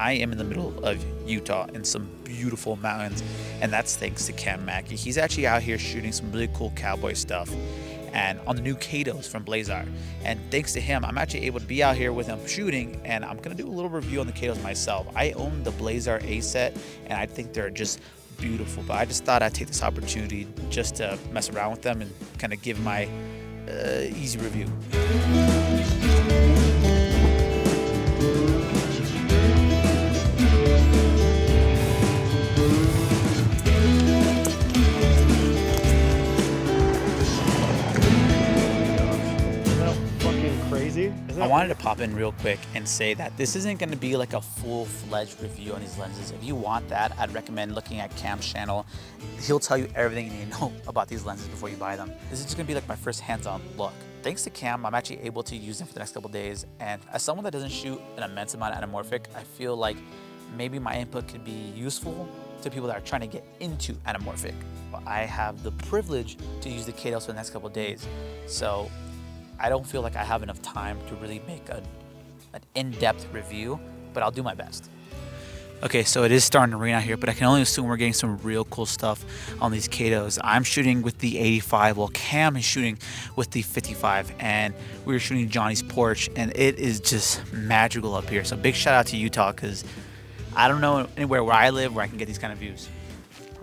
I am in the middle of Utah in some beautiful mountains, and that's thanks to Cam Mackey. He's actually out here shooting some really cool cowboy stuff and on the new Catos from Blazar. And thanks to him, I'm actually able to be out here with him shooting, and I'm gonna do a little review on the Catos myself. I own the Blazar A set, and I think they're just beautiful, but I just thought I'd take this opportunity just to mess around with them and kind of give my easy review. I wanted to pop in real quick and say that this isn't going to be like a full-fledged review on these lenses. If you want that, I'd recommend looking at Cam's channel. He'll tell you everything you need to know about these lenses before you buy them. This is just going to be like my first hands-on look. Thanks to Cam, I'm actually able to use them for the next couple days. And as someone that doesn't shoot an immense amount of anamorphic, I feel like maybe my input could be useful to people that are trying to get into anamorphic. But I have the privilege to use the Catos for the next couple days. So I don't feel like I have enough time to really make an in-depth review, but I'll do my best. Okay, so it is starting to rain out here, but I can only assume we're getting some real cool stuff on these Catos. I'm shooting with the 85, while Cam is shooting with the 55, and we were shooting Johnny's porch, and it is just magical up here. So big shout out to Utah, because I don't know anywhere where I live where I can get these kind of views.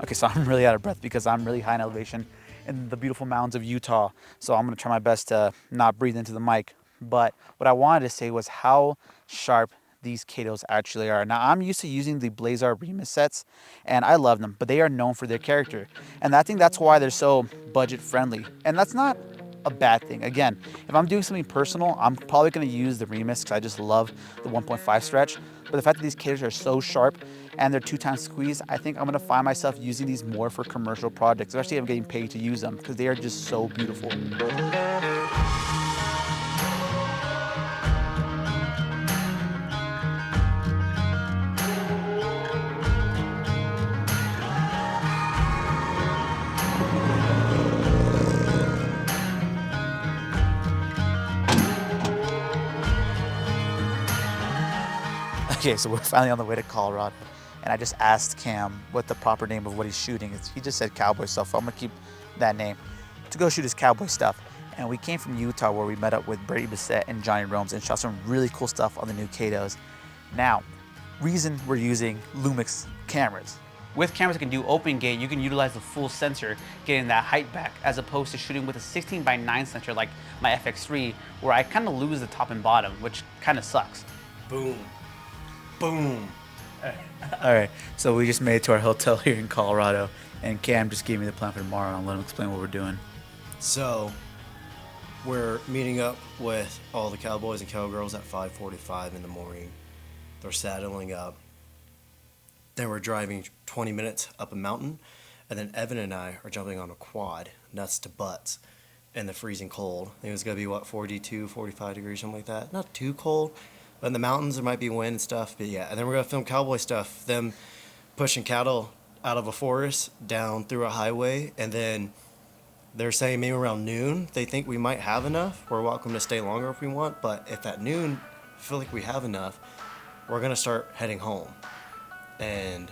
Okay, so I'm really out of breath because I'm really high in elevation in the beautiful mountains of Utah. So I'm gonna try my best to not breathe into the mic. But what I wanted to say was how sharp these Catos actually are. Now, I'm used to using the Blazar Remus sets, and I love them, but they are known for their character. And I think that's why they're so budget friendly. And that's not a bad thing. Again, if I'm doing something personal, I'm probably gonna use the Remus because I just love the 1.5 stretch. But the fact that these Catos are so sharp and they're 2x squeeze, I think I'm gonna find myself using these more for commercial projects, especially if I'm getting paid to use them because they are just so beautiful. Okay, so we're finally on the way to Colorado, and I just asked Cam what the proper name of what he's shooting is. He just said cowboy stuff, so I'm gonna keep that name to go shoot his cowboy stuff. And we came from Utah, where we met up with Brady Bissett and Johnny Romes and shot some really cool stuff on the new Catos. Now, reason we're using Lumix cameras. With cameras that can do open gate, you can utilize the full sensor, getting that height back, as opposed to shooting with a 16:9 sensor like my FX3, where I kind of lose the top and bottom, which kind of sucks. Boom. Boom. All right, so we just made it to our hotel here in Colorado, and Cam just gave me the plan for tomorrow, and I'll let him explain what we're doing. So, we're meeting up with all the cowboys and cowgirls at 5:45 in the morning. They're saddling up. Then we're driving 20 minutes up a mountain, and then Evan and I are jumping on a quad, nuts to butts, in the freezing cold. I think it's gonna be, what, 42, 45 degrees, something like that. Not too cold. But in the mountains, there might be wind and stuff. But yeah, and then we're going to film cowboy stuff. Them pushing cattle out of a forest down through a highway. And then they're saying maybe around noon, they think we might have enough. We're welcome to stay longer if we want. But if at noon, I feel like we have enough, we're going to start heading home. And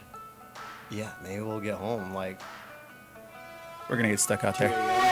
yeah, maybe we'll get home. Like, we're going to get stuck out there.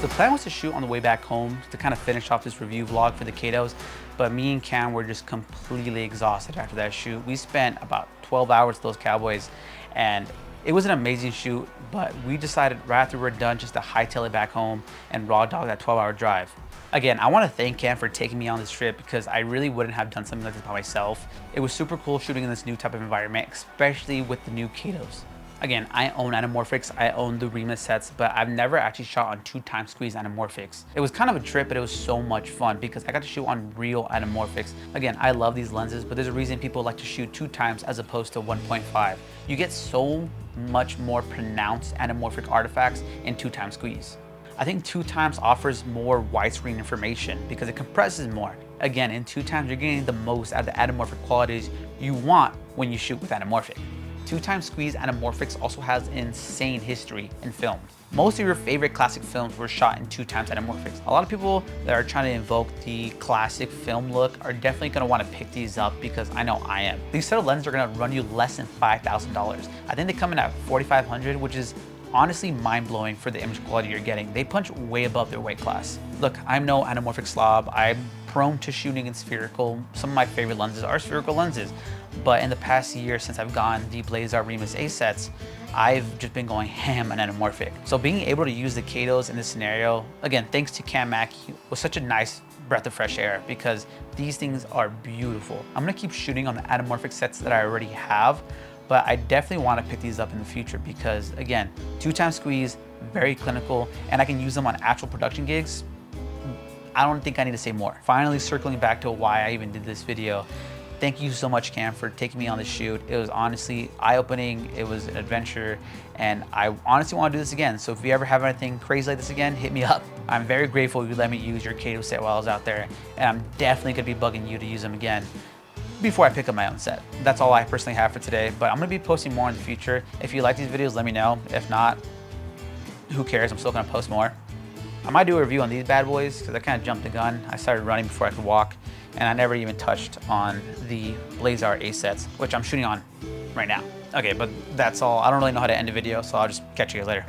The plan was to shoot on the way back home to kind of finish off this review vlog for the Catos, but me and Cam were just completely exhausted after that shoot. We spent about 12 hours with those cowboys, and it was an amazing shoot, but we decided right after we're done just to hightail it back home and raw dog that 12-hour drive. Again, I want to thank Cam for taking me on this trip because I really wouldn't have done something like this by myself. It was super cool shooting in this new type of environment, especially with the new Catos. Again, I own anamorphics, I own the Remus sets, but I've never actually shot on 2x squeeze anamorphics. It was kind of a trip, but it was so much fun because I got to shoot on real anamorphics. Again, I love these lenses, but there's a reason people like to shoot 2x as opposed to 1.5. You get so much more pronounced anamorphic artifacts in 2x squeeze. I think 2x offers more widescreen information because it compresses more. Again, in 2x you're getting the most out of the anamorphic qualities you want when you shoot with anamorphic. 2x squeeze anamorphics also has insane history in film. Most of your favorite classic films were shot in 2x anamorphics. A lot of people that are trying to invoke the classic film look are definitely gonna wanna pick these up because I know I am. These set of lenses are gonna run you less than $5,000. I think they come in at $4,500, which is honestly mind-blowing for the image quality you're getting. They punch way above their weight class. Look, I'm no anamorphic slob. I'm prone to shooting in spherical. Some of my favorite lenses are spherical lenses. But in the past year, since I've gotten the Blazar Remus A sets, I've just been going ham on anamorphic. So being able to use the Catos in this scenario, again, thanks to Cam Mackey, was such a nice breath of fresh air because these things are beautiful. I'm gonna keep shooting on the anamorphic sets that I already have, but I definitely want to pick these up in the future because, again, 2x squeeze, very clinical, and I can use them on actual production gigs. I don't think I need to say more. Finally, circling back to why I even did this video, thank you so much, Cam, for taking me on the shoot. It was honestly eye-opening, it was an adventure, and I honestly want to do this again. So if you ever have anything crazy like this again, hit me up. I'm very grateful you let me use your Cato set while I was out there, and I'm definitely gonna be bugging you to use them again before I pick up my own set. That's all I personally have for today, but I'm gonna be posting more in the future. If you like these videos, let me know. If not, who cares? I'm still gonna post more. I might do a review on these bad boys because I kind of jumped the gun. I started running before I could walk, and I never even touched on the Blazar A sets, which I'm shooting on right now. Okay, but that's all. I don't really know how to end a video, so I'll just catch you guys later.